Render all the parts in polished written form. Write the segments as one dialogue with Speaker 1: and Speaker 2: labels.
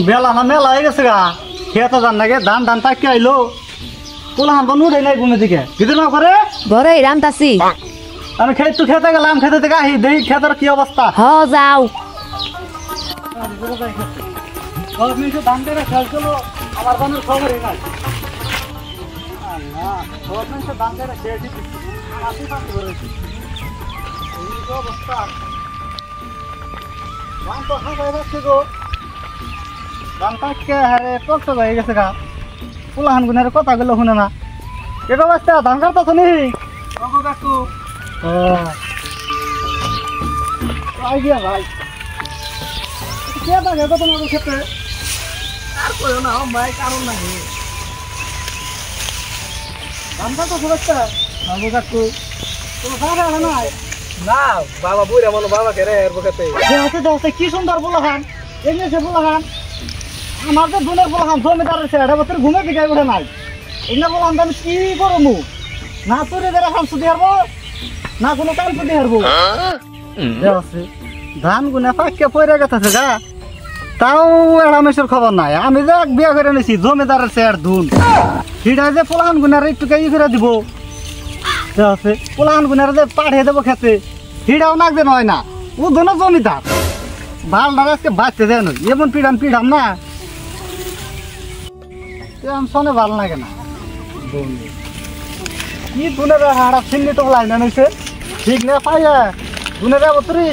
Speaker 1: বেলা না মেলা হয়ে গেছে গা খেতে যান নাকি ধান ধান পাকি আইলো পোলাহান বনু রে নাই ঘুমে দিকে ভিতর না করে
Speaker 2: ঘরে রামতাছি
Speaker 1: আমি খেতে গেলাম খেতে থেকে আহি দেই খেতের কি অবস্থা
Speaker 2: হ যাও
Speaker 1: ধান করে খেলছিল আমার ধানের খবরই নাই গভর্নমেন্টের ধান করে খেয়ে দিচ্ছি অবস্থা ধান তো খাওয়া যাচ্ছে গো ধান পাকে হারে পক্ষ হয়ে গেছে গা পোলাহান গুনের কথা গুলো শুনে না কে অবস্থা ধান কাটতেছ নি কাকু আইডিয়া ভাই কে থাকে তো তোমার ক্ষেত্রে আর কইও না ভাই কারণ নাই ধান কাটতেছ বাচ্চা কাকু তোমার সারা নাই না বাবা বুইরা মনো বাবা কে রে এর বকেতে দেখতে কি সুন্দর পোলাহান এমনি সে পোলাহান আমার তো দুনের পোলাহান জমিদার আছে এটা বছর ঘুমে দিকে উঠে নাই এগুলো পোলাহান আমি কি করবো না তোরে বেড়া খাম শুধু হারবো না কোনো কাম শুধু হারবো ধান গুনে পাকে পয়রা গেছে গা তাও এরামেশের খবর নাই আমি যে বিয়ে করে নিছি জমিদারের চেয়ার ধুন সেটা যে পোলাহান গুনার একটু ই করে দিব পোলাহান গুনার যে পাঠিয়ে দেবো খেতে হিডাও নাক যে নয় না ও ধুনো জমিদার ভাল না আজকে বাঁচতে দেয় না এমন পিড়াম না শোনে ভাল লাগে না কি ধুনের হাড়া ছিন্নি তো লাইন নিছে ঠিক না পাই ধুনের বতরি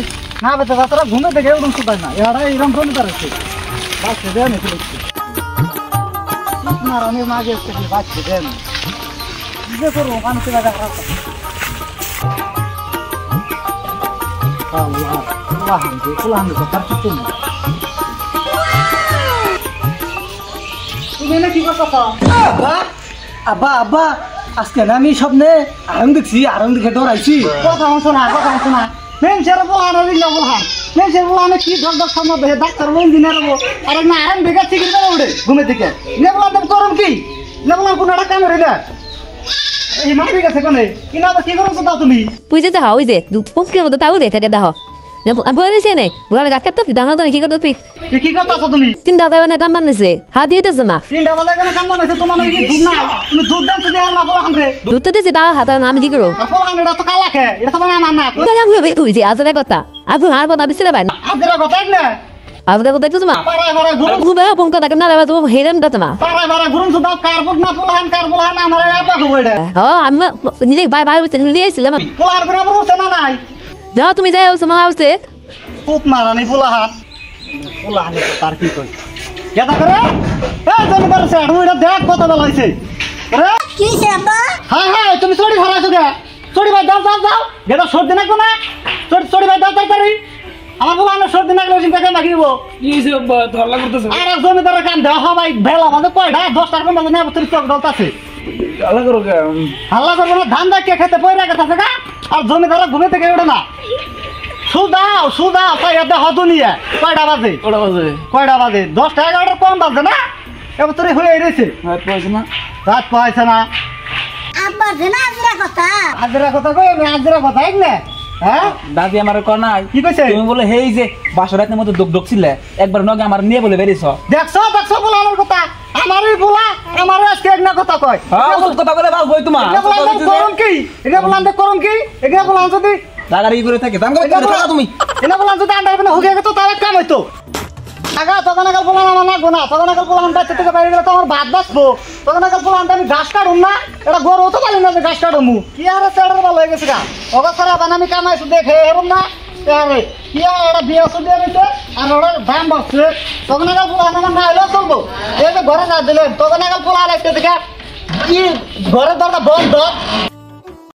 Speaker 1: না বেঁচে বাচ্চারা ঘুমে দেখে এরকম শুধায় না এরা এরকম জমিদার আছে বাঁচতে দেয় না আমি মাঝে বাঁচতে দেয় না যে করবো মানুষের
Speaker 3: আব্বা আব্বা আজকে আমি স্বপ্নে আরং দেখছি আরং দেখে ডরাইছি
Speaker 1: কথা শোনা মেনসের বলানো দিলা বলহান মেনসের বলানো কি ডক্টর সামনে দেহে ডাক্তার বল দিনা রবো আরে না আরাম বেগা ঠিক করে উড়ে ঘুমে থেকে নেবলা দেব করম কি নেবলা কোন একটা কাম রে না এই মারি গেছে কোনে কিনা তো কি করছ তা তুমি
Speaker 2: বুঝে তো হই যে পক্ষের মতো তাও দে থাকে দাও বলেছে নে বলে গাছ কাটতে দানা তো কি করতে
Speaker 1: কি করতেছ তুমি
Speaker 2: তিনটা দেবে না কাম বানাইছে হাত দিয়ে দিতেছে না
Speaker 1: তিনটা বলে কেন কাম বানাইছে তোমার কি দুধ না তুমি দুধ দাও তো আর না বলহান রে
Speaker 2: দুধ তো দিছে তাও হাতে আমি কি করব
Speaker 1: বলহান এটা তো কালা খে এটা তো না না
Speaker 2: কোথায় আমি তুই যে আজের কথা আপু আর কথা বিসরে ভাই
Speaker 1: আজের কথা না
Speaker 2: আজের কথা একটু তোমা
Speaker 1: পারায় ঘুরুম
Speaker 2: ঘুরে ফোন কথা না লাবা তো হেরেন কথা না
Speaker 1: পারায় ঘুরুম সুদা কার্বন না বলহান আমার আপা কইডা
Speaker 2: হ্যাঁ আমি নিজে বাই বাই নিয়ে আসছিলাম
Speaker 1: বলহান করে বলছ না নাই
Speaker 2: যাও তুমি যাও সময় আসছে
Speaker 1: খুব মারানি বলহান তার কি কই কেদা করে এই জমিদার স্যার ওইটা দেখ কত বেলা হইছে আরে
Speaker 4: কি সেবা
Speaker 1: হ্যাঁ তুমি চড়ি ভরাইছো কে চড়ি ভাই দাও গেদা সর্দি না কোনা চড়ি ভাই দাও তাড়াতাড়ি আমার বলা আমি সর্দি না গেলে চিন্তা না কিবো
Speaker 3: কি যে ধরলা করতেছ
Speaker 1: আরে জমিদারের কাম দেওয়া ভাই ভেলা বাজে কয়টা 10টার কোন বাজে না তোর চক দলতাছে
Speaker 3: হাল্লা করো কে
Speaker 1: হাল্লা করবো না ধান দা কে খেতে পয়রা গেছে গা আর জমিদার ঘুমে থেকে ওঠে না সুদাও তাই এতে হতো নিয়ে কয়টা বাজে 10টা 11টা কম বাজে না এবার তোর হয়ে রয়েছে রাত পাইছে না
Speaker 4: আব্বা জানা
Speaker 1: আজরা কথা কই আমি আজরা কথা এক না হ্যাঁ
Speaker 3: দাদি আমার কর নাই
Speaker 1: কি কইছে
Speaker 3: তুমি বলে হেই যে বাসরাতের মধ্যে দগ ছিলে একবার নগে আমার নিয়ে বলে বেরিয়েছো
Speaker 1: দেখছো বলা আমার কথা আমারই বলা আমার আজকে এক না কথা কয়
Speaker 3: হ্যাঁ ওসব কথা বলে বাস বই তোমার
Speaker 1: করুন কি এটা বলান যদি
Speaker 3: রাগারি করে থাকে দাম করে থাকা তুমি
Speaker 1: এটা বলান যদি আন্ডার না হয়ে গেতো তাহলে কাম হইতো আগা তখন আকাল বলান আমার লাগবো না তখন আকাল বলান বাচ্চা থেকে বাইরে গেলে তো আমার ভাত বাঁচবো তখন আকাল বলান আমি ঘাস কাটুম না এটা গরু তো পারি না যে ঘাস কাটুমু কি আর চেড়ার ভালো হয়ে গেছে গা অগা সারা বানামি কামাইছো দেখে এরম না আরে কি আর এটা বিয়ে শুনে নিতে আর ওরা দাম বাড়ছে তখন আকাল বলান আমার না হলেও চলবো এই যে ঘরে না দিলেন তখন আকাল বলান আসতে থেকে কি ঘরের দরজা বন্ধ